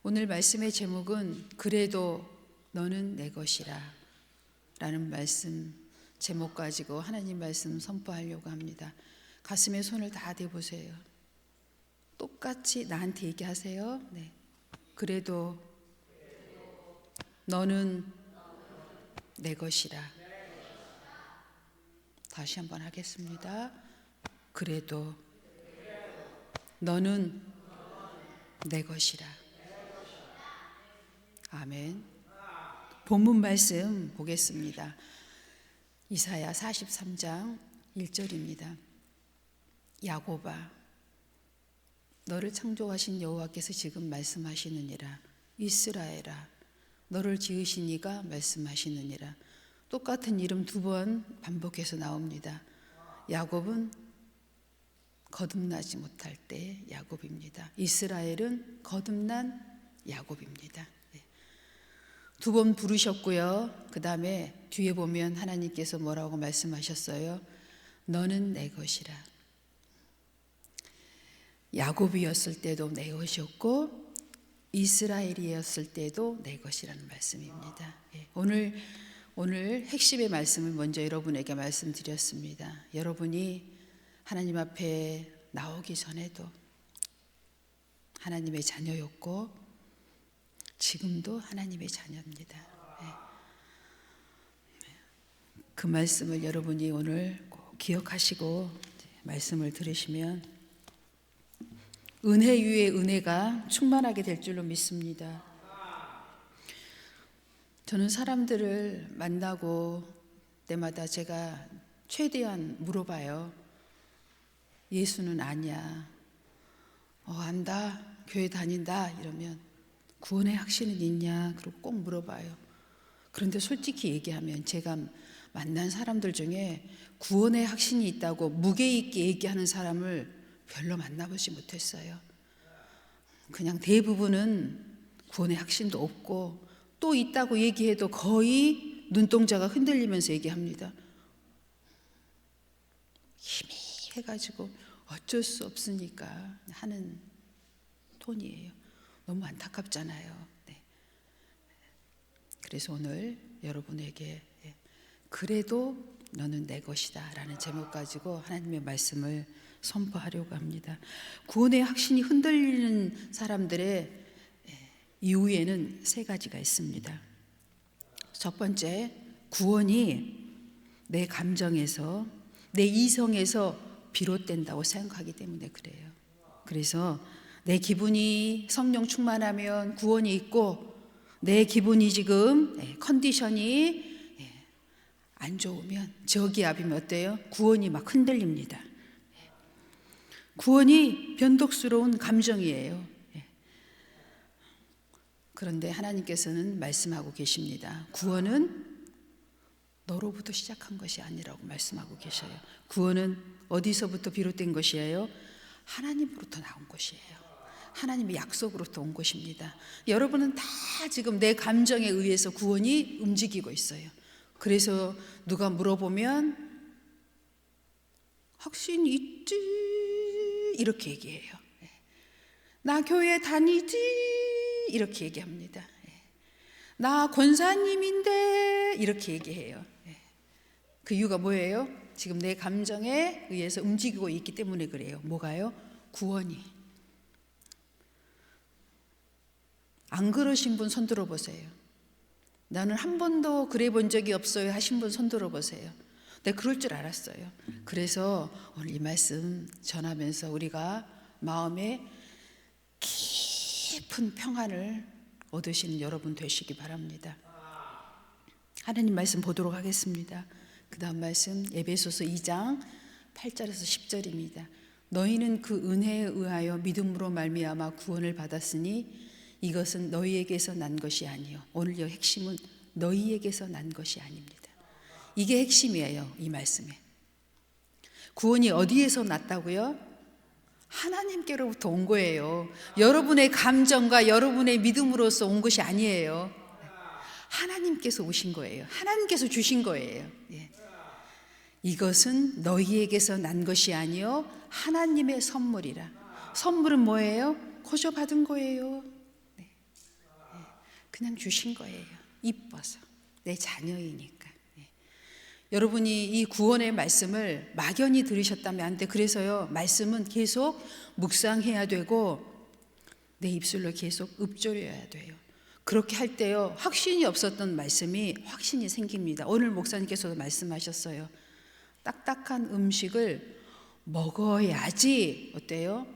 오늘 말씀의 제목은 그래도 너는 내 것이라 라는 말씀 제목 가지고 하나님 말씀 선포하려고 합니다. 가슴에 손을 다 대보세요. 똑같이 나한테 얘기하세요. 네. 그래도 너는 내 것이라. 다시 한번 하겠습니다. 그래도 너는 내 것이라. 아멘. 본문 말씀 보겠습니다. 이사야 43장 1절입니다. 야곱아, 너를 창조하신 여호와께서 지금 말씀하시느니라. 이스라엘아, 너를 지으신 이가 말씀하시느니라. 똑같은 이름 두 번 반복해서 나옵니다. 야곱은 거듭나지 못할 때 야곱입니다. 이스라엘은 거듭난 야곱입니다. 두 번 부르셨고요. 그 다음에 뒤에 보면 하나님께서 뭐라고 말씀하셨어요? 너는 내 것이라. 야곱이었을 때도 내 것이었고 이스라엘이었을 때도 내 것이라는 말씀입니다. 오늘 핵심의 말씀을 먼저 여러분에게 말씀드렸습니다. 여러분이 하나님 앞에 나오기 전에도 하나님의 자녀였고 지금도 하나님의 자녀입니다. 그 말씀을 여러분이 오늘 꼭 기억하시고 말씀을 들으시면 은혜 위에 은혜가 충만하게 될 줄로 믿습니다. 저는 사람들을 만나고 때마다 제가 최대한 물어봐요. 예수는 아냐? 안다? 교회 다닌다? 이러면 구원의 확신은 있냐? 그리고 꼭 물어봐요. 그런데 솔직히 얘기하면 제가 만난 사람들 중에 구원의 확신이 있다고 무게 있게 얘기하는 사람을 별로 만나보지 못했어요. 그냥 대부분은 구원의 확신도 없고 또 있다고 얘기해도 거의 눈동자가 흔들리면서 얘기합니다. 힘이 해가지고 어쩔 수 없으니까 하는 톤이에요. 너무 안타깝잖아요. 네. 그래서 오늘 여러분에게 그래도 너는 내 것이다 라는 제목 가지고 하나님의 말씀을 선포하려고 합니다. 구원의 확신이 흔들리는 사람들의 이유에는 세 가지가 있습니다. 첫 번째, 구원이 내 감정에서, 내 이성에서 비롯된다고 생각하기 때문에 그래요. 그래서 내 기분이 성령 충만하면 구원이 있고 내 기분이 지금 컨디션이 안 좋으면 저기압이면 어때요? 구원이 막 흔들립니다. 구원이 변덕스러운 감정이에요. 그런데 하나님께서는 말씀하고 계십니다. 구원은 너로부터 시작한 것이 아니라고 말씀하고 계셔요. 구원은 어디서부터 비롯된 것이에요? 하나님으로부터 나온 것이에요. 하나님의 약속으로부터 온 것입니다. 여러분은 다 지금 내 감정에 의해서 구원이 움직이고 있어요. 그래서 누가 물어보면 확신 있지 이렇게 얘기해요. 나 교회 다니지 이렇게 얘기합니다. 나 권사님인데 이렇게 얘기해요. 그 이유가 뭐예요? 지금 내 감정에 의해서 움직이고 있기 때문에 그래요. 뭐가요? 구원이. 안 그러신 분 손 들어보세요. 나는 한 번도 그래 본 적이 없어요 하신 분 손 들어보세요. 내가 그럴 줄 알았어요. 그래서 오늘 이 말씀 전하면서 우리가 마음에 깊은 평안을 얻으시는 여러분 되시기 바랍니다. 하나님 말씀 보도록 하겠습니다. 그 다음 말씀 에베소서 2장 8절에서 10절입니다. 너희는 그 은혜에 의하여 믿음으로 말미암아 구원을 받았으니 이것은 너희에게서 난 것이 아니요. 오늘 이 핵심은 너희에게서 난 것이 아닙니다. 이게 핵심이에요. 이 말씀에. 구원이 어디에서 났다고요? 하나님께로부터 온 거예요. 여러분의 감정과 여러분의 믿음으로서 온 것이 아니에요. 하나님께서 오신 거예요. 하나님께서 주신 거예요. 이것은 너희에게서 난 것이 아니요 하나님의 선물이라. 선물은 뭐예요? 거저 받은 거예요. 그냥 주신 거예요. 이뻐서. 내 자녀이니까. 여러분이 이 구원의 말씀을 막연히 들으셨다면 안 돼. 그래서요, 말씀은 계속 묵상해야 되고 내 입술로 계속 읊조려야 돼요. 그렇게 할 때요, 확신이 없었던 말씀이 확신이 생깁니다. 오늘 목사님께서도 말씀하셨어요. 딱딱한 음식을 먹어야지 어때요?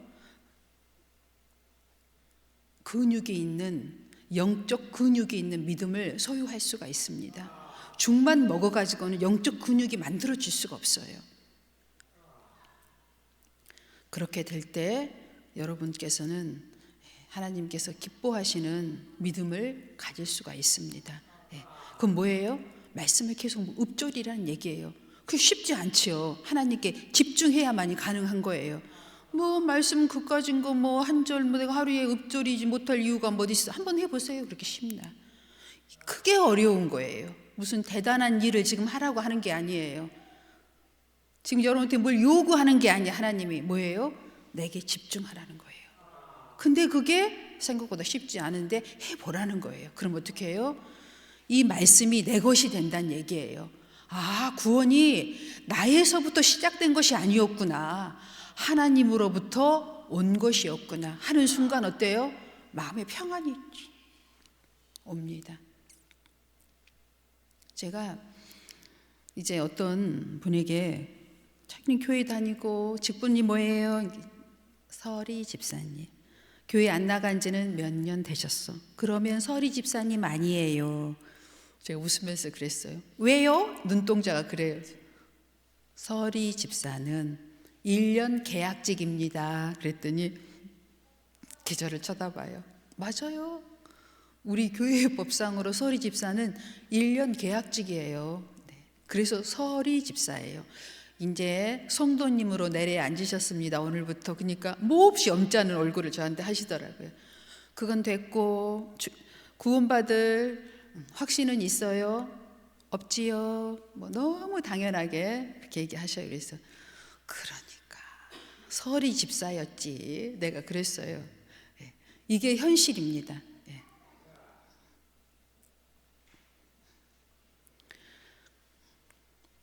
근육이 있는, 영적 근육이 있는 믿음을 소유할 수가 있습니다. 죽만 먹어가지고는 영적 근육이 만들어질 수가 없어요. 그렇게 될 때 여러분께서는 하나님께서 기뻐하시는 믿음을 가질 수가 있습니다. 그건 뭐예요? 말씀을 계속 읊조리라는 얘기예요. 그게 쉽지 않지요. 하나님께 집중해야만이 가능한 거예요. 뭐 말씀 그까진 거 뭐 한 절 뭐 내가 하루에 읊조리지 못할 이유가 뭐 어디 있어? 한번 해보세요. 그렇게 쉽나? 크게 어려운 거예요. 무슨 대단한 일을 지금 하라고 하는 게 아니에요. 지금 여러분한테 뭘 요구하는 게 아니야. 하나님이 뭐예요? 내게 집중하라는 거예요. 근데 그게 생각보다 쉽지 않은데 해보라는 거예요. 그럼 어떻게 해요? 이 말씀이 내 것이 된다는 얘기예요. 아, 구원이 나에서부터 시작된 것이 아니었구나. 하나님으로부터 온 것이었구나 하는 순간 어때요? 마음에 평안이 옵니다. 제가 이제 어떤 분에게 자기는 교회 다니고 직분이 뭐예요? 서리 집사님. 교회 안 나간 지는 몇 년 되셨어. 그러면 서리 집사님 아니에요. 제가 웃으면서 그랬어요. 왜요? 눈동자가 그래요. 서리 집사는 1년 계약직입니다. 그랬더니 계절을 쳐다봐요. 맞아요. 우리 교회 법상으로 서리 집사는 1년 계약직이에요. 그래서 서리 집사예요. 이제 성도님으로 내래 앉으셨습니다. 오늘부터. 그러니까 몹시 엄짜는 얼굴을 저한테 하시더라고요. 그건 됐고 구원받을 확신은 있어요? 없지요? 뭐 너무 당연하게 이렇게 얘기하셔요. 그래서 그러니까 서리 집사였지 내가 그랬어요. 이게 현실입니다.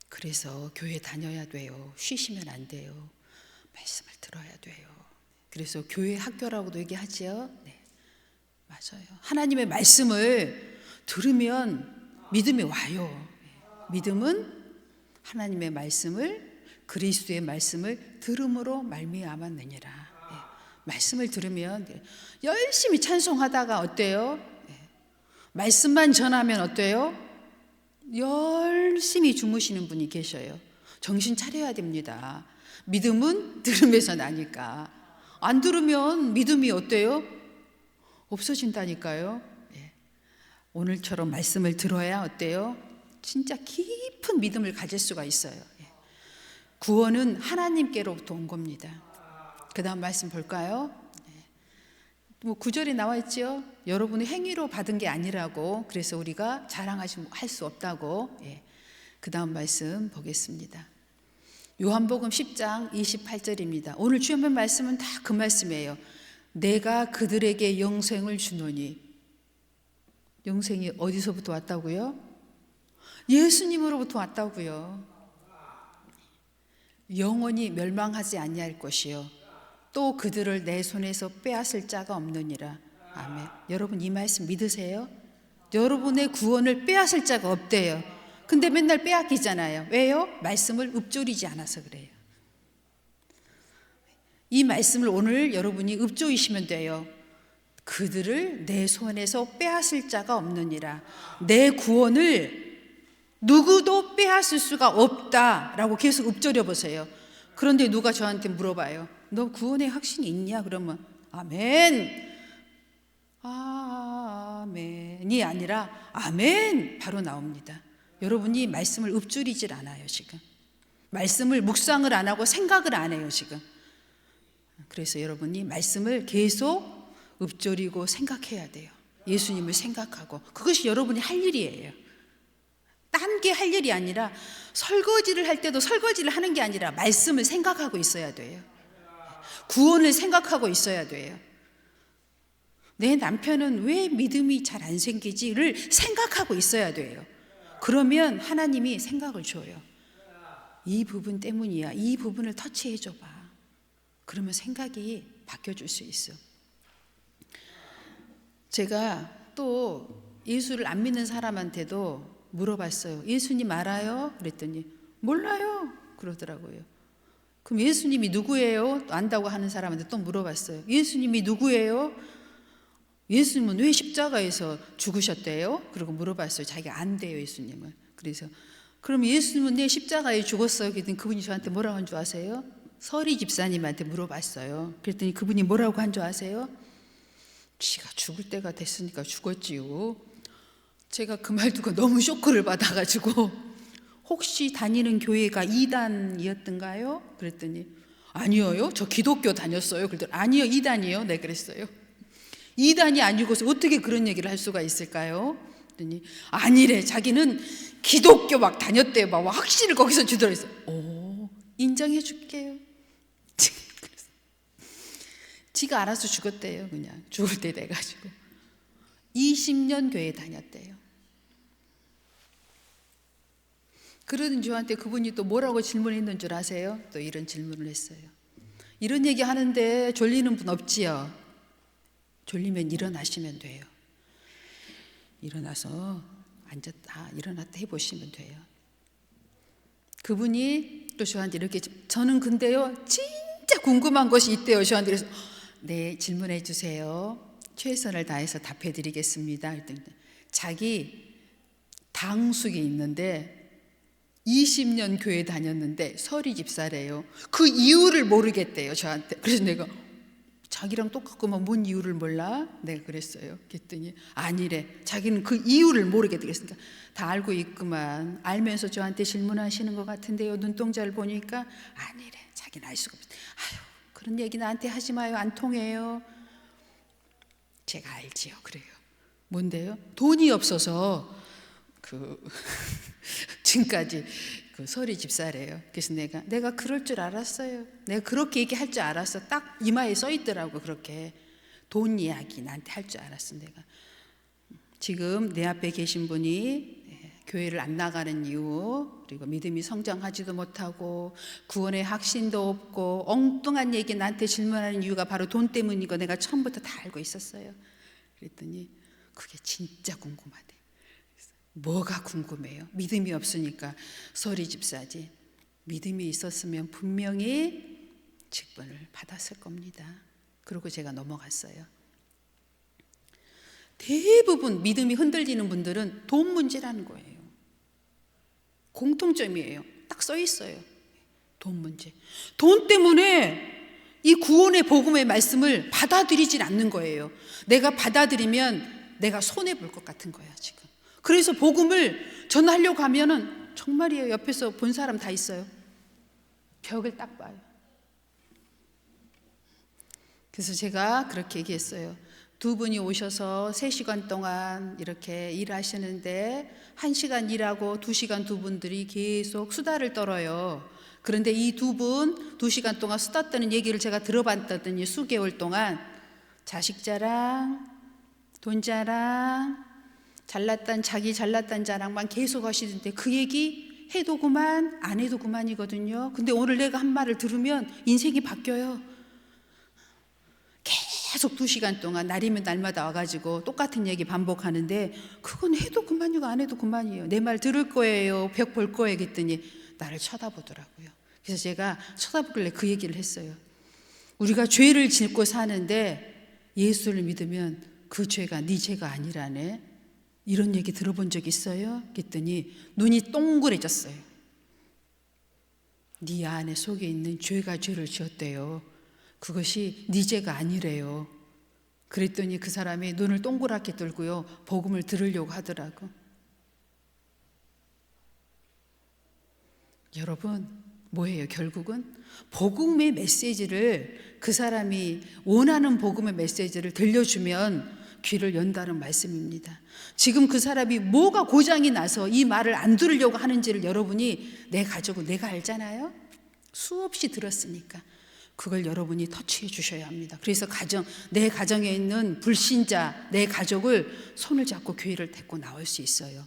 그래서 교회 다녀야 돼요. 쉬시면 안 돼요. 말씀을 들어야 돼요. 그래서 교회 학교라고도 얘기하지요. 네, 맞아요. 하나님의 말씀을 들으면 믿음이 와요. 믿음은 하나님의 말씀을, 그리스도의 말씀을 들음으로 말미암았느니라. 말씀을 들으면 열심히 찬송하다가 어때요? 말씀만 전하면 어때요? 열심히 주무시는 분이 계셔요. 정신 차려야 됩니다. 믿음은 들음에서 나니까. 안 들으면 믿음이 어때요? 없어진다니까요. 오늘처럼 말씀을 들어야 어때요? 진짜 깊은 믿음을 가질 수가 있어요. 구원은 하나님께로부터 온 겁니다. 그 다음 말씀 볼까요? 뭐 9절에 나와 있죠. 여러분의 행위로 받은 게 아니라고. 그래서 우리가 자랑할 수 없다고. 그 다음 말씀 보겠습니다. 요한복음 10장 28절입니다. 오늘 주연편 말씀은 다 그 말씀이에요. 내가 그들에게 영생을 주노니. 영생이 어디서부터 왔다고요? 예수님으로부터 왔다고요. 영원히 멸망하지 아니할 것이요 또 그들을 내 손에서 빼앗을 자가 없느니라. 아멘. 여러분 이 말씀 믿으세요? 여러분의 구원을 빼앗을 자가 없대요. 근데 맨날 빼앗기잖아요. 왜요? 말씀을 읊조리지 않아서 그래요. 이 말씀을 오늘 여러분이 읊조리시면 돼요. 그들을 내 손에서 빼앗을 자가 없느니라. 내 구원을 누구도 빼앗을 수가 없다라고 계속 읊조려 보세요. 그런데 누가 저한테 물어봐요. 너 구원의 확신이 있냐? 그러면 아멘. 아멘이 아니라 아멘 바로 나옵니다. 여러분이 말씀을 읊조리질 않아요 지금. 말씀을 묵상을 안 하고 생각을 안 해요 지금. 그래서 여러분이 말씀을 계속 읊조리고 생각해야 돼요. 예수님을 생각하고. 그것이 여러분이 할 일이에요. 딴 게 할 일이 아니라 설거지를 할 때도 설거지를 하는 게 아니라 말씀을 생각하고 있어야 돼요. 구원을 생각하고 있어야 돼요. 내 남편은 왜 믿음이 잘 안 생기지를 생각하고 있어야 돼요. 그러면 하나님이 생각을 줘요. 이 부분 때문이야. 이 부분을 터치해 줘봐. 그러면 생각이 바뀌어질 수 있어. 제가 또 예수를 안 믿는 사람한테도 물어봤어요. 예수님 알아요? 그랬더니 몰라요 그러더라고요. 그럼 예수님이 누구예요? 안다고 하는 사람한테 또 물어봤어요. 예수님이 누구예요? 예수님은 왜 십자가에서 죽으셨대요? 그리고 물어봤어요. 자기가 안 돼요 예수님은. 그래서 그럼 예수님은 내 십자가에 죽었어요? 그랬더니 그분이 저한테 뭐라고 한 줄 아세요? 서리 집사님한테 물어봤어요. 그랬더니 그분이 뭐라고 한 줄 아세요? 지가 죽을 때가 됐으니까 죽었지요. 제가 그 말 듣고 너무 쇼크를 받아가지고 혹시 다니는 교회가 이단이었던가요? 그랬더니 아니요, 저 기독교 다녔어요. 그랬더니 아니요, 이단이요. 네, 그랬어요. 이단이 아니고서 어떻게 그런 얘기를 할 수가 있을까요? 그랬더니 아니래, 자기는 기독교 막 다녔대요. 막 확신을 거기서 주더랬어요. 오, 인정해 줄게요. 지가 알아서 죽었대요. 그냥 죽을 때 돼가지고 20년 교회 다녔대요. 그러던 저한테 그분이 또 뭐라고 질문했는 줄 아세요? 또 이런 질문을 했어요. 이런 얘기 하는데 졸리는 분 없지요? 졸리면 일어나시면 돼요. 일어나서 앉았다 일어났다 해보시면 돼요. 그분이 또 저한테 이렇게, 저는 근데요 진짜 궁금한 것이 있대요. 저한테. 그래서 네, 질문해 주세요. 최선을 다해서 답해 드리겠습니다. 그랬더니 자기 당숙이 있는데 20년 교회 다녔는데 서리 집사래요. 그 이유를 모르겠대요 저한테. 그래서 내가 자기랑 똑같구만 뭔 이유를 몰라? 내가 그랬어요. 그랬더니 아니래, 자기는 그 이유를 모르겠대. 그랬으니까 다 알고 있구만. 알면서 저한테 질문하시는 것 같은데요, 눈동자를 보니까. 아니래, 자기는 알 수가 없어. 아유, 그런 얘기 나한테 하지 마요, 안 통해요. 제가 알지요. 그래요. 뭔데요? 돈이 없어서 지금까지 그 서리 집사래요. 그래서 내가 그럴 줄 알았어요. 내가 그렇게 얘기할 줄 알았어. 딱 이마에 써 있더라고. 그렇게 돈 이야기 나한테 할 줄 알았어. 내가 지금 내 앞에 계신 분이 교회를 안 나가는 이유, 그리고 믿음이 성장하지도 못하고 구원의 확신도 없고 엉뚱한 얘기 나한테 질문하는 이유가 바로 돈 때문인 거 내가 처음부터 다 알고 있었어요. 그랬더니 그게 진짜 궁금하대. 뭐가 궁금해요? 믿음이 없으니까 서리 집사지. 믿음이 있었으면 분명히 직분을 받았을 겁니다. 그리고 제가 넘어갔어요. 대부분 믿음이 흔들리는 분들은 돈 문제라는 거예요. 공통점이에요. 딱 써 있어요. 돈 문제. 돈 때문에 이 구원의 복음의 말씀을 받아들이진 않는 거예요. 내가 받아들이면 내가 손해볼 것 같은 거야 지금. 그래서 복음을 전하려고 하면은 정말이에요. 옆에서 본 사람 다 있어요. 벽을 딱 봐요. 그래서 제가 그렇게 얘기했어요. 두 분이 오셔서 3시간 동안 이렇게 일하시는데 1시간 일하고 2시간 두 분들이 계속 수다를 떨어요. 그런데 이 두 분 2시간 동안 수다 떠는 얘기를 제가 들어봤더니 수개월 동안 자식 자랑, 돈 자랑, 자기 잘났단 자랑만 계속 하시는데 그 얘기 해도 그만 안 해도 그만이거든요. 근데 오늘 내가 한 말을 들으면 인생이 바뀌어요. 계속 2시간 동안 날이면 날마다 와가지고 똑같은 얘기 반복하는데 그건 해도 그만이고 안 해도 그만이에요. 내 말 들을 거예요, 벽 볼 거예요. 그랬더니 나를 쳐다보더라고요. 그래서 제가 쳐다보길래 그 얘기를 했어요. 우리가 죄를 짓고 사는데 예수를 믿으면 그 죄가 네 죄가 아니라네. 이런 얘기 들어본 적 있어요? 그랬더니 눈이 동그래졌어요. 네 안에 속에 있는 죄가 죄를 지었대요. 그것이 네 죄가 아니래요. 그랬더니 그 사람이 눈을 동그랗게 뜨고요, 복음을 들으려고 하더라고. 여러분, 뭐예요? 결국은 복음의 메시지를, 그 사람이 원하는 복음의 메시지를 들려주면 귀를 연다는 말씀입니다. 지금 그 사람이 뭐가 고장이 나서 이 말을 안 들으려고 하는지를 여러분이, 내 가족은 내가 알잖아요. 수없이 들었으니까. 그걸 여러분이 터치해 주셔야 합니다. 그래서 내 가정에 있는 불신자, 내 가족을 손을 잡고 교회를 데리고 나올 수 있어요.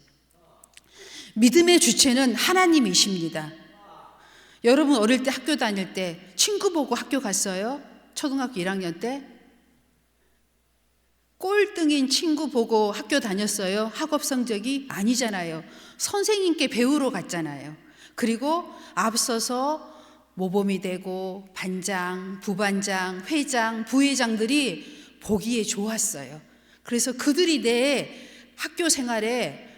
믿음의 주체는 하나님이십니다. 여러분 어릴 때 학교 다닐 때 친구 보고 학교 갔어요? 초등학교 1학년 때? 꼴등인 친구 보고 학교 다녔어요? 학업 성적이 아니잖아요. 선생님께 배우러 갔잖아요. 그리고 앞서서 모범이 되고 반장, 부반장, 회장, 부회장들이 보기에 좋았어요. 그래서 그들이 내 학교 생활에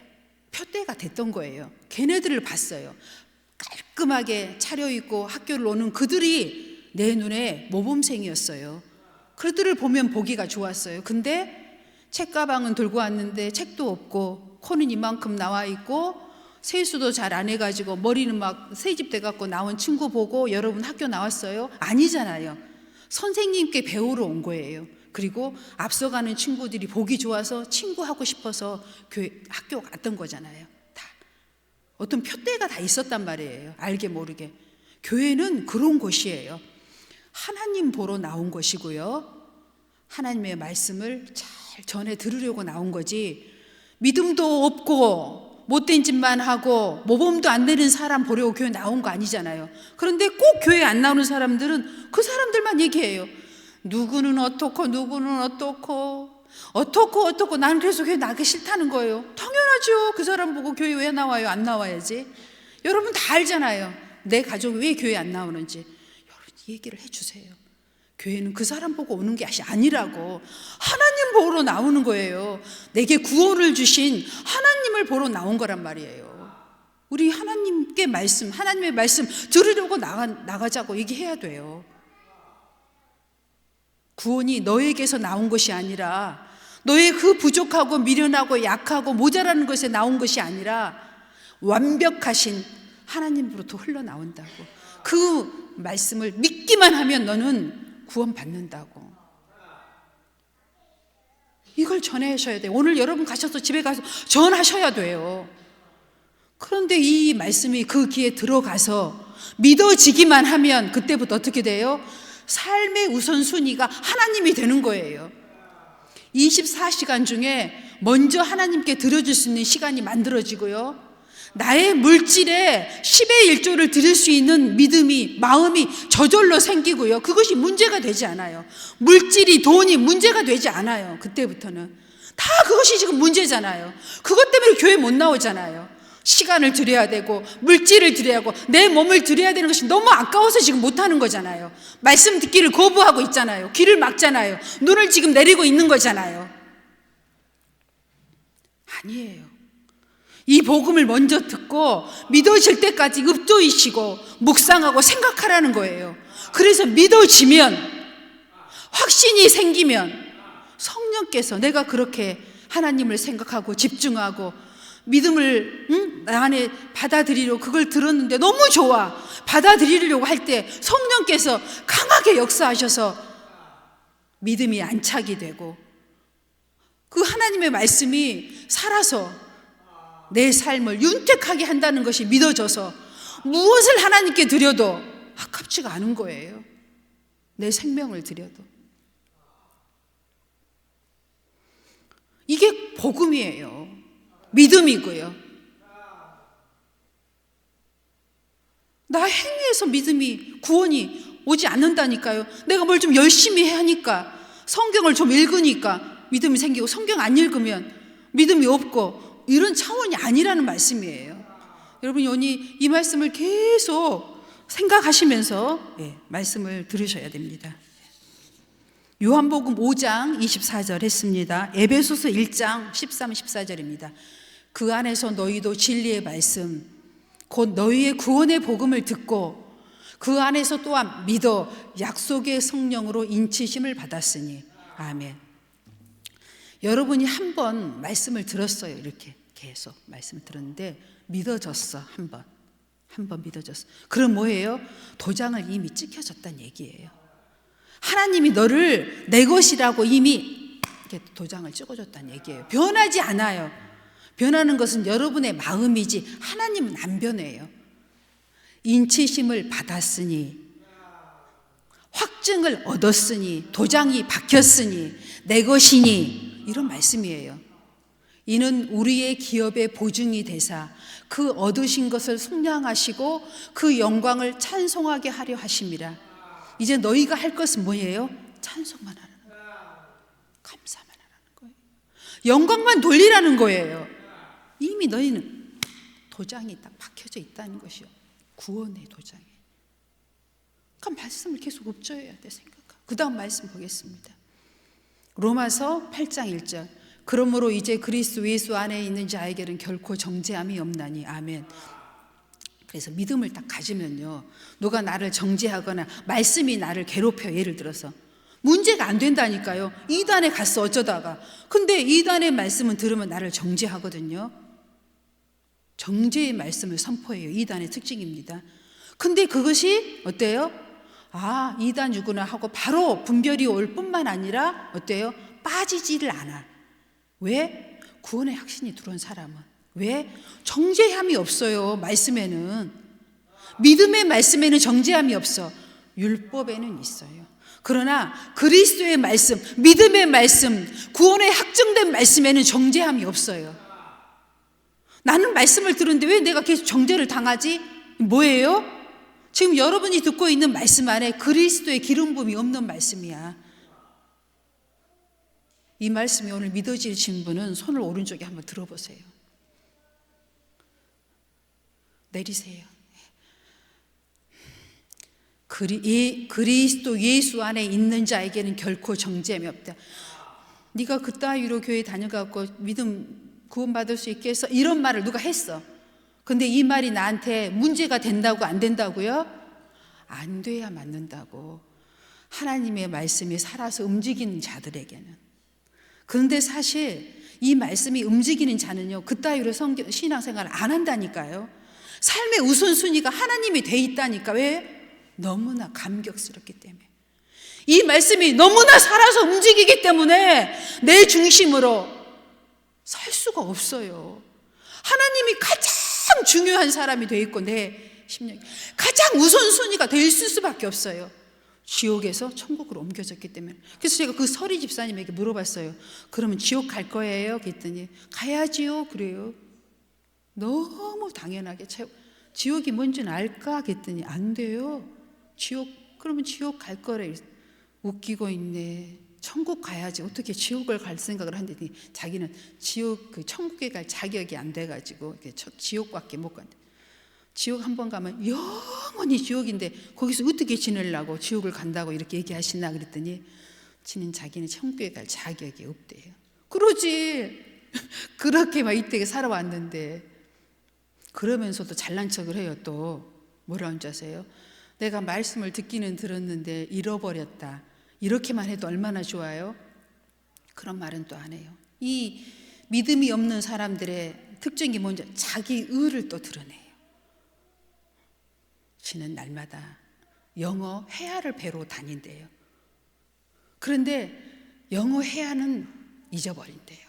표대가 됐던 거예요. 걔네들을 봤어요. 깔끔하게 차려입고 학교를 오는 그들이 내 눈에 모범생이었어요. 그들을 보면 보기가 좋았어요. 근데 책가방은 들고 왔는데 책도 없고 코는 이만큼 나와 있고 세수도 잘 안 해가지고 머리는 막 새집 돼갖고 나온 친구 보고 여러분 학교 나왔어요? 아니잖아요. 선생님께 배우러 온 거예요. 그리고 앞서가는 친구들이 보기 좋아서 친구하고 싶어서 학교 갔던 거잖아요. 다 어떤 표대가 다 있었단 말이에요. 알게 모르게. 교회는 그런 곳이에요. 하나님 보러 나온 것이고요. 하나님의 말씀을 잘 전해 들으려고 나온 거지, 믿음도 없고 못된 짓만 하고 모범도 안 되는 사람 보려고 교회 나온 거 아니잖아요. 그런데 꼭 교회 안 나오는 사람들은 그 사람들만 얘기해요. 누구는 어떻고 누구는 어떻고 나는 그래서 교회 나가기 싫다는 거예요. 당연하죠. 그 사람 보고 교회 왜 나와요? 안 나와야지. 여러분 다 알잖아요. 내 가족이 왜 교회 안 나오는지. 여러분 얘기를 해주세요. 교회는 그 사람 보고 오는 게 아니라고, 하나님 보러 나오는 거예요. 내게 구원을 주신 하나님을 보러 나온 거란 말이에요. 우리 하나님의 말씀 들으려고 나가자고 얘기해야 돼요. 구원이 너에게서 나온 것이 아니라, 너의 그 부족하고 미련하고 약하고 모자라는 것에 나온 것이 아니라 완벽하신 하나님으로부터 흘러나온다고. 그 말씀을 믿기만 하면 너는 구원받는다고. 이걸 전하셔야 돼요. 오늘 여러분 가셔서 집에 가서 전하셔야 돼요. 그런데 이 말씀이 그 귀에 들어가서 믿어지기만 하면 그때부터 어떻게 돼요? 삶의 우선순위가 하나님이 되는 거예요. 24시간 중에 먼저 하나님께 드려줄 수 있는 시간이 만들어지고요, 나의 물질에 10의 1조를 드릴 수 있는 마음이 저절로 생기고요, 그것이 문제가 되지 않아요. 물질이, 돈이 문제가 되지 않아요. 그때부터는 다 그것이 지금 문제잖아요. 그것 때문에 교회 못 나오잖아요. 시간을 드려야 되고 물질을 드려야 하고 내 몸을 드려야 되는 것이 너무 아까워서 지금 못하는 거잖아요. 말씀 듣기를 거부하고 있잖아요. 귀를 막잖아요. 눈을 지금 내리고 있는 거잖아요. 아니에요. 이 복음을 먼저 듣고 믿어질 때까지 읍조이시고 묵상하고 생각하라는 거예요. 그래서 믿어지면, 확신이 생기면 성령께서 내가 그렇게 하나님을 생각하고 집중하고 믿음을 나 안에 받아들이려고 그걸 들었는데 너무 좋아, 받아들이려고 할 때 성령께서 강하게 역사하셔서 믿음이 안착이 되고 그 하나님의 말씀이 살아서 내 삶을 윤택하게 한다는 것이 믿어져서 무엇을 하나님께 드려도 아깝지가 않은 거예요. 내 생명을 드려도. 이게 복음이에요. 믿음이고요. 나 행위에서 구원이 오지 않는다니까요. 내가 뭘 좀 열심히 하니까, 성경을 좀 읽으니까 믿음이 생기고, 성경 안 읽으면 믿음이 없고, 이런 차원이 아니라는 말씀이에요. 여러분 오늘 이 말씀을 계속 생각하시면서 말씀을 들으셔야 됩니다. 요한복음 5장 24절 했습니다. 에베소서 1장 13, 14절입니다. 그 안에서 너희도 진리의 말씀, 곧 너희의 구원의 복음을 듣고 그 안에서 또한 믿어 약속의 성령으로 인치심을 받았으니. 아멘. 여러분이 한 번 말씀을 들었어요. 이렇게 계속 말씀을 들었는데 믿어졌어. 한 번 믿어졌어. 그럼 뭐예요? 도장을 이미 찍혀졌다는 얘기예요. 하나님이 너를 내 것이라고 이미 이렇게 도장을 찍어줬다는 얘기예요. 변하지 않아요. 변하는 것은 여러분의 마음이지 하나님은 안 변해요. 인치심을 받았으니, 확증을 얻었으니, 도장이 박혔으니, 내 것이니, 이런 말씀이에요. 이는 우리의 기업의 보증이 되사 그 얻으신 것을 속량하시고 그 영광을 찬송하게 하려 하심이라. 이제 너희가 할 것은 뭐예요? 찬송만 하라는 거예요. 감사만 하라는 거예요. 영광만 돌리라는 거예요. 이미 너희는 도장이 딱 박혀져 있다는 것이요. 구원의 도장이. 그러니까 말씀을 계속 읊조여야 돼 생각하고. 그 다음 말씀 보겠습니다. 로마서 8장 1절. 그러므로 이제 그리스도 예수 안에 있는 자에게는 결코 정죄함이 없나니. 아멘. 그래서 믿음을 딱 가지면요, 누가 나를 정죄하거나 말씀이 나를 괴롭혀, 예를 들어서 문제가 안 된다니까요. 이단에 갔어 어쩌다가. 근데 이단의 말씀은 들으면 나를 정죄하거든요. 정죄의 말씀을 선포해요. 이단의 특징입니다. 근데 그것이 어때요? 아, 이단이구나 하고 바로 분별이 올 뿐만 아니라 어때요? 빠지지를 않아. 왜? 구원의 확신이 들어온 사람은. 왜? 정죄함이 없어요. 말씀에는. 믿음의 말씀에는 정죄함이 없어. 율법에는 있어요. 그러나 그리스도의 말씀, 믿음의 말씀, 구원의 확정된 말씀에는 정죄함이 없어요. 나는 말씀을 들었는데 왜 내가 계속 정죄를 당하지? 뭐예요? 지금 여러분이 듣고 있는 말씀 안에 그리스도의 기름 부음이 없는 말씀이야. 이 말씀이 오늘 믿어지신 분은 손을 오른쪽에 한번 들어보세요. 내리세요. 그리스도 예수 안에 있는 자에게는 결코 정죄함이 없다. 네가 그따위로 교회 다녀갖고 믿음 구원받을 수 있게 해서 이런 말을 누가 했어. 근데 이 말이 나한테 문제가 된다고 안 된다고요? 안 돼야 맞는다고. 하나님의 말씀이 살아서 움직이는 자들에게는. 그런데 사실 이 말씀이 움직이는 자는요, 그따위로 신앙생활을 안 한다니까요. 삶의 우선순위가 하나님이 돼 있다니까. 왜? 너무나 감격스럽기 때문에. 이 말씀이 너무나 살아서 움직이기 때문에 내 중심으로 살 수가 없어요. 하나님이 가장 중요한 사람이 돼 있고 내 심령이 가장 우선순위가 될 수밖에 없어요. 지옥에서 천국으로 옮겨졌기 때문에. 그래서 제가 그 서리 집사님에게 물어봤어요. 그러면 지옥 갈 거예요? 그랬더니 가야지요. 그래요. 너무 당연하게 지옥이 뭔지는 알까? 그랬더니 안 돼요. 그러면 지옥 갈 거래. 웃기고 있네. 천국 가야지. 어떻게 지옥을 갈 생각을 한다니. 자기는 천국에 갈 자격이 안 돼가지고 지옥밖에 못 간대. 지옥 한 번 가면 영원히 지옥인데 거기서 어떻게 지내려고 지옥을 간다고 이렇게 얘기하시나 그랬더니 자기는 천국에 갈 자격이 없대요. 그러지. 그렇게 막 이때에 살아왔는데 그러면서도 잘난 척을 해요. 또 뭐라는 줄 아세요? 내가 말씀을 듣기는 들었는데 잃어버렸다. 이렇게만 해도 얼마나 좋아요? 그런 말은 또 안 해요. 이 믿음이 없는 사람들의 특징이 뭔지 자기 의를 또 드러내요. 지는 날마다 영어 회화를 배우러 다닌대요. 그런데 영어 회화는 잊어버린대요.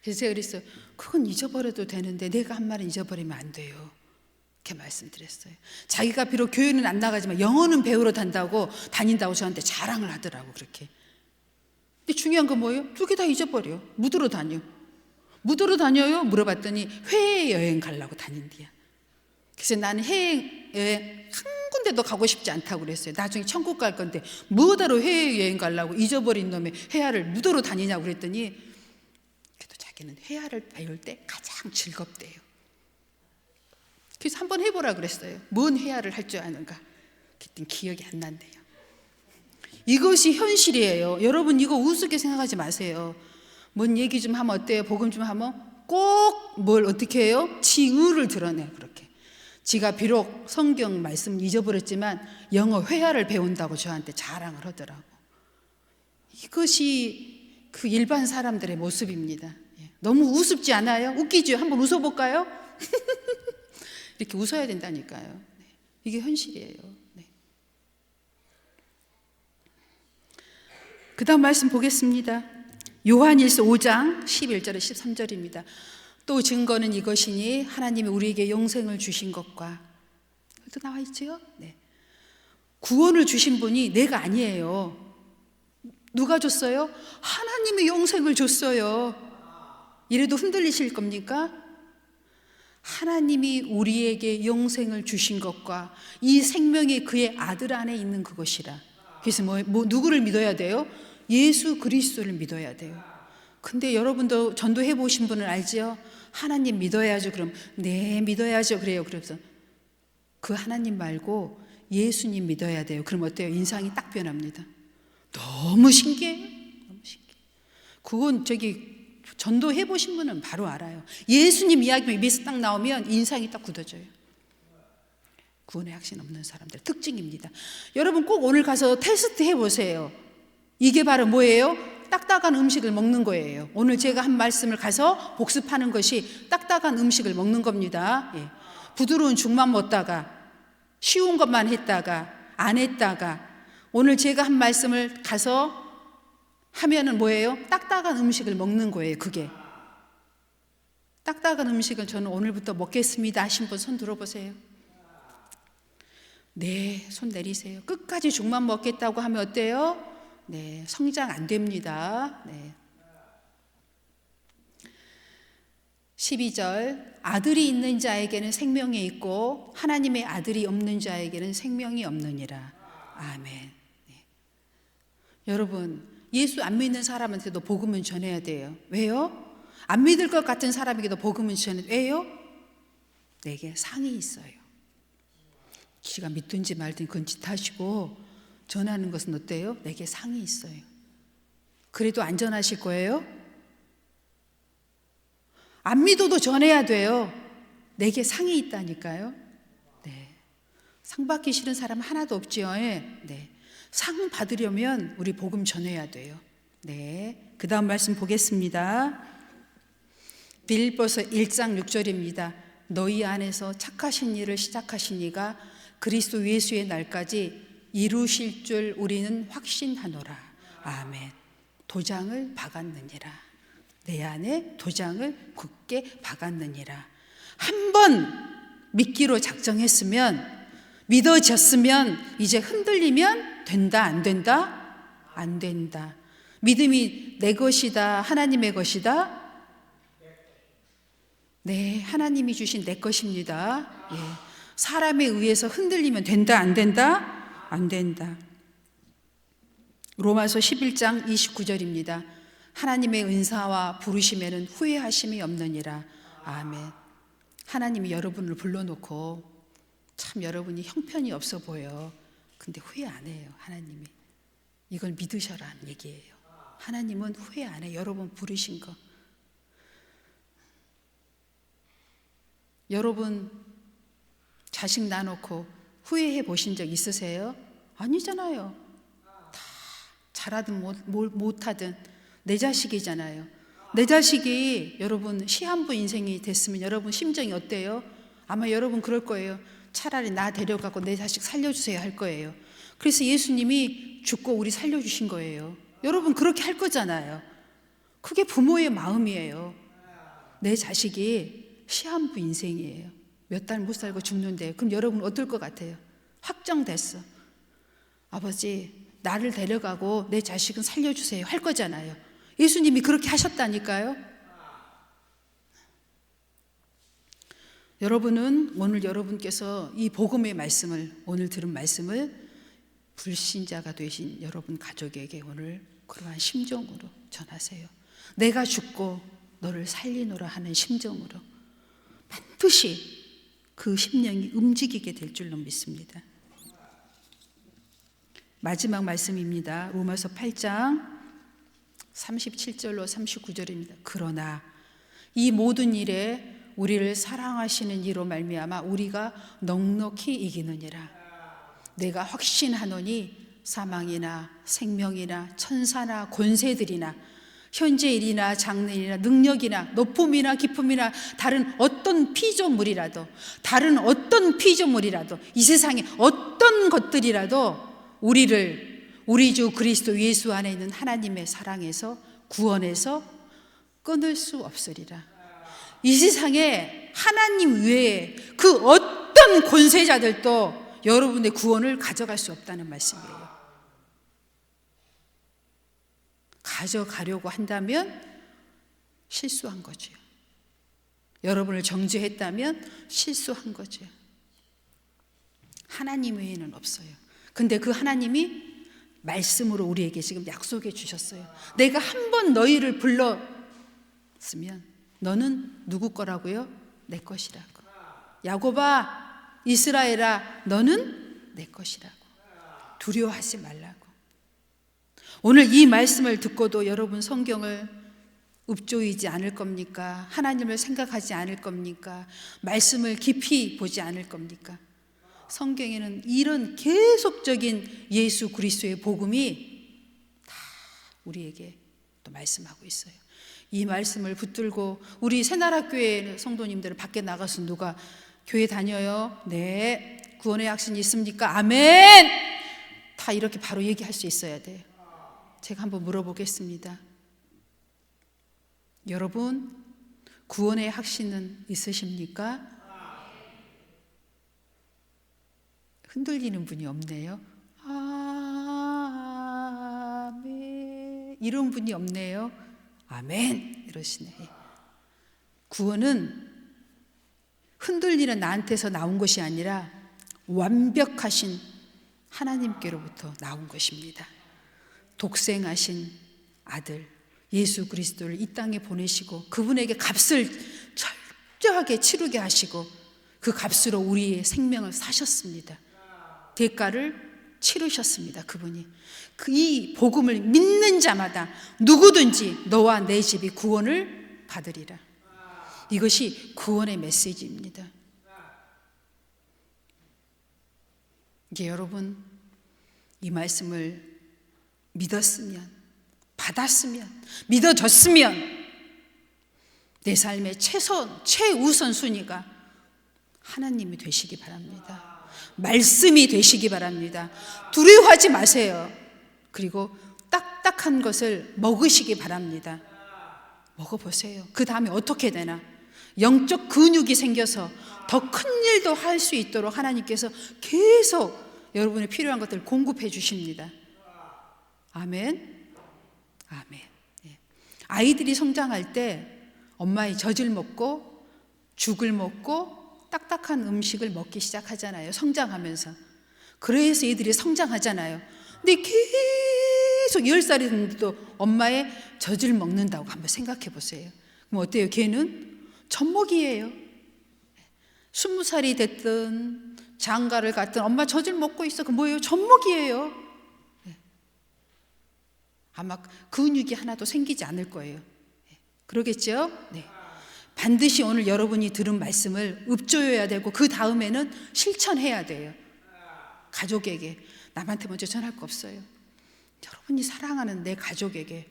그래서 제가 그랬어요. 그건 잊어버려도 되는데 내가 한 말은 잊어버리면 안 돼요. 이렇게 말씀드렸어요. 자기가 비록 교회는 안 나가지만 영어는 배우러 다닌다고 저한테 자랑을 하더라고. 그렇게. 근데 중요한 건 뭐예요? 두 개 다 잊어버려. 묻으러 다녀. 묻으러 다녀요? 물어봤더니 해외여행 가려고 다닌대요. 그래서 나는 해외여행 한 군데도 가고 싶지 않다고 그랬어요. 나중에 천국 갈 건데 뭐하러 해외여행 가려고 잊어버린 놈의 회화를 묻으러 다니냐고 그랬더니 그래도 자기는 회화를 배울 때 가장 즐겁대요. 그래서 한번 해보라 그랬어요. 뭔 회화를 할 줄 아는가? 그랬더니 기억이 안 난대요. 이것이 현실이에요. 여러분 이거 우습게 생각하지 마세요. 뭔 얘기 좀 하면 어때요? 복음 좀 하면 꼭 뭘 어떻게 해요? 지 의를 드러내. 그렇게 지가 비록 성경 말씀 잊어버렸지만 영어 회화를 배운다고 저한테 자랑을 하더라고. 이것이 그 일반 사람들의 모습입니다. 너무 우습지 않아요? 웃기죠? 한번 웃어볼까요? 이렇게 웃어야 된다니까요. 이게 현실이에요. 그 다음 말씀 보겠습니다. 요한일서 5장 11절에 13절입니다. 또 증거는 이것이니 하나님이 우리에게 영생을 주신 것과 또 나와 있죠. 네. 구원을 주신 분이 내가 아니에요. 누가 줬어요? 하나님이 영생을 줬어요. 이래도 흔들리실 겁니까? 하나님이 우리에게 영생을 주신 것과 이 생명이 그의 아들 안에 있는 그것이라. 그래서 누구를 믿어야 돼요? 예수 그리스도를 믿어야 돼요. 근데 여러분도 전도해 보신 분은 알지요? 하나님 믿어야죠. 그럼 네 믿어야죠. 그래요. 그래서 그 하나님 말고 예수님 믿어야 돼요. 그럼 어때요? 인상이 딱 변합니다. 너무 신기해요. 너무 신기해. 그건 전도해 보신 분은 바로 알아요. 예수님 이야기만 입에서 딱 나오면 인상이 딱 굳어져요. 구원의 확신 없는 사람들 특징입니다. 여러분 꼭 오늘 가서 테스트 해보세요. 이게 바로 뭐예요? 딱딱한 음식을 먹는 거예요. 오늘 제가 한 말씀을 가서 복습하는 것이 딱딱한 음식을 먹는 겁니다. 예. 부드러운 죽만 먹다가 쉬운 것만 했다가 안 했다가 오늘 제가 한 말씀을 가서 하면은 뭐예요? 딱딱한 음식을 먹는 거예요. 그게 딱딱한 음식을 저는 오늘부터 먹겠습니다 하신 분 손 들어보세요. 네, 손 내리세요. 끝까지 죽만 먹겠다고 하면 어때요? 네, 성장 안 됩니다. 네. 12절 아들이 있는 자에게는 생명이 있고 하나님의 아들이 없는 자에게는 생명이 없느니라. 아멘. 네. 여러분 예수 안 믿는 사람한테도 복음은 전해야 돼요. 왜요? 안 믿을 것 같은 사람에게도 복음은 전해야 돼요. 왜요? 내게 상이 있어요. 지가 믿든지 말든지 그건 지 탓이고 전하는 것은 어때요? 내게 상이 있어요. 그래도 안전하실 거예요? 안 믿어도 전해야 돼요. 내게 상이 있다니까요. 네. 상 받기 싫은 사람 하나도 없지요. 네. 상 받으려면 우리 복음 전해야 돼요. 네. 그 다음 말씀 보겠습니다. 빌립보서 1장 6절입니다. 너희 안에서 착하신 일을 시작하신 이가 그리스도 예수의 날까지 이루실 줄 우리는 확신하노라. 아멘. 도장을 박았느니라. 내 안에 도장을 굳게 박았느니라. 한 번 믿기로 작정했으면 믿어졌으면 이제 흔들리면 된다 안 된다? 안 된다. 믿음이 내 것이다 하나님의 것이다? 네, 하나님이 주신 내 것입니다. 예. 사람에 의해서 흔들리면 된다 안 된다? 안 된다. 로마서 11장 29절입니다. 하나님의 은사와 부르심에는 후회하심이 없느니라. 아멘. 하나님이 여러분을 불러놓고 참 여러분이 형편이 없어 보여. 근데 후회 안 해요. 하나님이. 이걸 믿으셔라는 얘기예요. 하나님은 후회 안 해요. 여러분 부르신 거. 여러분 자식 낳아놓고 후회해 보신 적 있으세요? 아니잖아요. 다 잘하든 못하든 내 자식이잖아요. 내 자식이 여러분 시한부 인생이 됐으면 여러분 심정이 어때요? 아마 여러분 그럴 거예요. 차라리 나 데려가고 내 자식 살려주세요 할 거예요. 그래서 예수님이 죽고 우리 살려주신 거예요. 여러분 그렇게 할 거잖아요. 그게 부모의 마음이에요. 내 자식이 시한부 인생이에요. 몇 달 못 살고 죽는데 그럼 여러분 어떨 것 같아요? 확정됐어. 아버지 나를 데려가고 내 자식은 살려주세요 할 거잖아요. 예수님이 그렇게 하셨다니까요. 여러분은 오늘 여러분께서 이 복음의 말씀을 오늘 들은 말씀을 불신자가 되신 여러분 가족에게 오늘 그러한 심정으로 전하세요. 내가 죽고 너를 살리노라 하는 심정으로 반드시 그 심령이 움직이게 될 줄로 믿습니다. 마지막 말씀입니다. 로마서 8장 37절로 39절입니다. 그러나 이 모든 일에 우리를 사랑하시는 이로 말미암아 우리가 넉넉히 이기느니라. 내가 확신하노니 사망이나 생명이나 천사나 권세들이나 현재 일이나 장래일이나 능력이나 높음이나 깊음이나 다른 어떤 피조물이라도 이 세상에 어떤 것들이라도 우리를 우리 주 그리스도 예수 안에 있는 하나님의 사랑에서 구원에서 끊을 수 없으리라. 이 세상에 하나님 외에 그 어떤 권세자들도 여러분의 구원을 가져갈 수 없다는 말씀이에요. 가져가려고 한다면 실수한 거죠. 여러분을 정죄했다면 실수한 거죠. 하나님 외에는 없어요. 근데 그 하나님이 말씀으로 우리에게 지금 약속해 주셨어요. 내가 한 번 너희를 불렀으면 너는 누구 거라고요? 내 것이라고. 야곱아, 이스라엘아, 너는 내 것이라고. 두려워하지 말라고. 오늘 이 말씀을 듣고도 여러분 성경을 읊조이지 않을 겁니까? 하나님을 생각하지 않을 겁니까? 말씀을 깊이 보지 않을 겁니까? 성경에는 이런 계속적인 예수 그리스도의 복음이 다 우리에게 또 말씀하고 있어요. 이 말씀을 붙들고 우리 새나라교회 성도님들은 밖에 나가서 누가 교회 다녀요? 네. 구원의 확신이 있습니까? 아멘! 다 이렇게 바로 얘기할 수 있어야 돼요. 제가 한번 물어보겠습니다. 여러분, 구원의 확신은 있으십니까? 흔들리는 분이 없네요. 아멘. 이런 분이 없네요. 아멘. 이러시네. 구원은 흔들리는 나한테서 나온 것이 아니라 완벽하신 하나님께로부터 나온 것입니다. 독생하신 아들 예수 그리스도를 이 땅에 보내시고 그분에게 값을 철저하게 치르게 하시고 그 값으로 우리의 생명을 사셨습니다. 대가를 치르셨습니다. 그분이. 이 복음을 믿는 자마다 누구든지 너와 내 집이 구원을 받으리라. 이것이 구원의 메시지입니다. 이제 여러분, 이 말씀을 믿었으면, 받았으면, 믿어졌으면 내 삶의 최우선 순위가 하나님이 되시기 바랍니다. 말씀이 되시기 바랍니다. 두려워하지 마세요. 그리고 딱딱한 것을 먹으시기 바랍니다. 먹어보세요. 그 다음에 어떻게 되나? 영적 근육이 생겨서 더 큰 일도 할 수 있도록 하나님께서 계속 여러분의 필요한 것들을 공급해 주십니다. 아멘. 아멘. 아이들이 성장할 때 엄마의 젖을 먹고 죽을 먹고 딱딱한 음식을 먹기 시작하잖아요. 성장하면서. 그래서 애들이 성장하잖아요. 근데 계속 10살이 됐는데도 엄마의 젖을 먹는다고 한번 생각해 보세요. 그럼 어때요? 걔는 젖먹이에요. 20살이 됐든 장가를 갔든 엄마 젖을 먹고 있어. 그 뭐예요? 젖먹이에요. 아마 근육이 하나도 생기지 않을 거예요. 그러겠죠? 네. 반드시 오늘 여러분이 들은 말씀을 읊조여야 되고 그 다음에는 실천해야 돼요. 가족에게. 남한테 먼저 전할 거 없어요. 여러분이 사랑하는 내 가족에게.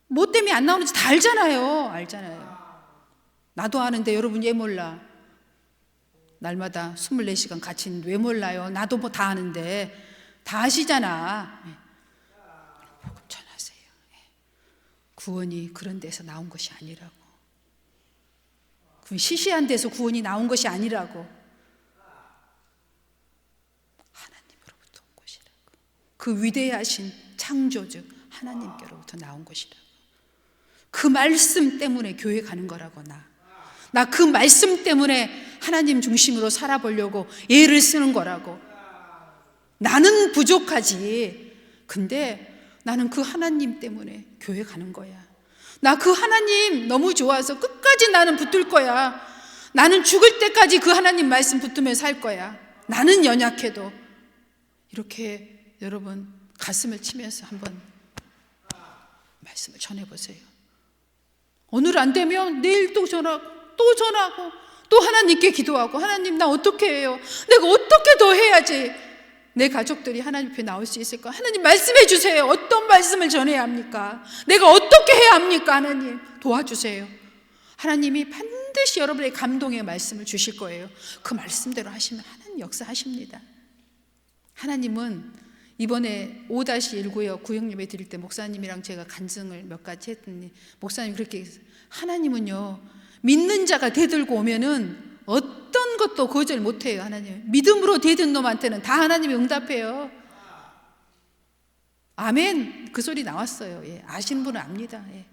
뭐 때문에 안 나오는지 다 알잖아요. 나도 아는데 여러분이 왜 몰라? 날마다 24시간 같이 있는데 왜 몰라요? 나도 뭐 다 아는데 다 아시잖아. 복음 전하세요. 구원이 그런 데서 나온 것이 아니라고. 시시한 데서 구원이 나온 것이 아니라고. 하나님으로부터 온 것이라고. 그 위대하신 창조주 하나님께로부터 나온 것이라고. 그 말씀 때문에 교회 가는 거라고. 나 그 말씀 때문에 하나님 중심으로 살아보려고 애를 쓰는 거라고. 나는 부족하지. 근데 나는 그 하나님 때문에 교회 가는 거야. 나 그 하나님 너무 좋아서 끝까지 나는 붙들 거야. 나는 죽을 때까지 그 하나님 말씀 붙으며 살 거야. 나는 연약해도. 이렇게 여러분 가슴을 치면서 한번 말씀을 전해보세요. 오늘 안 되면 내일 또 전하고 또 하나님께 기도하고 하나님 나 어떻게 해요? 내가 어떻게 더 해야지 내 가족들이 하나님 앞에 나올 수 있을까? 하나님 말씀해 주세요. 어떤 말씀을 전해야 합니까? 내가 어떻게 해야 합니까? 하나님 도와주세요. 하나님이 반드시 여러분의 감동의 말씀을 주실 거예요. 그 말씀대로 하시면 하나님 역사하십니다. 하나님은 이번에 5-19요 구역예배 드릴 때 목사님이랑 제가 간증을 몇 가지 했더니 목사님이 그렇게 하나님은요 믿는 자가 대들고 오면은 어떤 것도 거절 못해요. 하나님 믿음으로 대든 놈한테는 다 하나님이 응답해요. 아멘. 그 소리 나왔어요. 예, 아시는 분은 압니다. 예.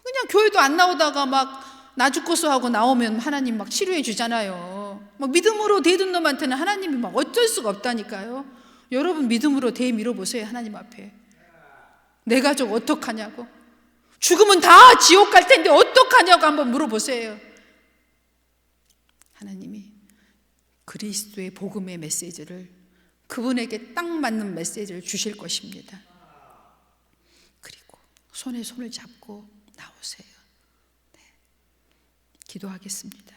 그냥 교회도 안 나오다가 막 나 죽고서 하고 나오면 하나님 막 치료해 주잖아요. 뭐 믿음으로 대든 놈한테는 하나님이 막 어쩔 수가 없다니까요. 여러분 믿음으로 대 밀어보세요. 하나님 앞에. 내 가족 어떡하냐고. 죽으면 다 지옥 갈 텐데 어떡하냐고 한번 물어보세요. 하나님이 그리스도의 복음의 메시지를, 그분에게 딱 맞는 메시지를 주실 것입니다. 그리고 손에 손을 잡고 나오세요. 네. 기도하겠습니다.